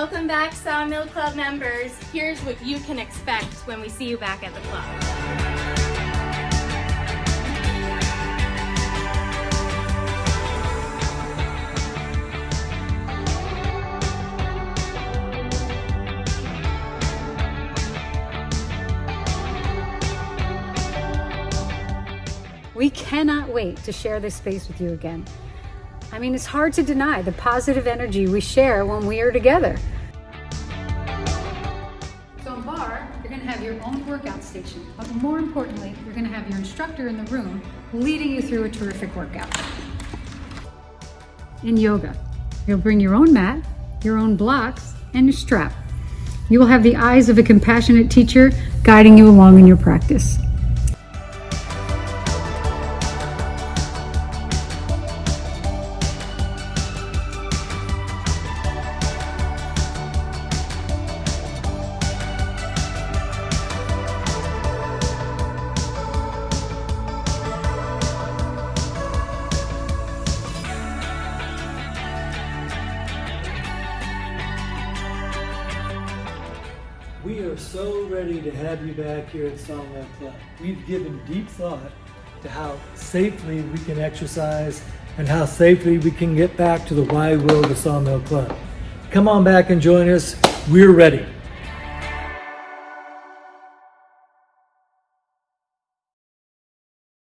Welcome back, Sawmill Club members. Here's what you can expect when we see you back at the club. We cannot wait to share this space with you again. I mean, it's hard to deny the positive energy we share when we are together. So in bar, you're going to have your own workout station, but more importantly, you're going to have your instructor in the room leading you through a terrific workout. In yoga, you'll bring your own mat, your own blocks, and your strap. You will have the eyes of a compassionate teacher guiding you along in your practice. We are so ready to have you back here at Sawmill Club. We've given deep thought to how safely we can exercise and how safely we can get back to the wide world of Sawmill Club. Come on back and join us. We're ready.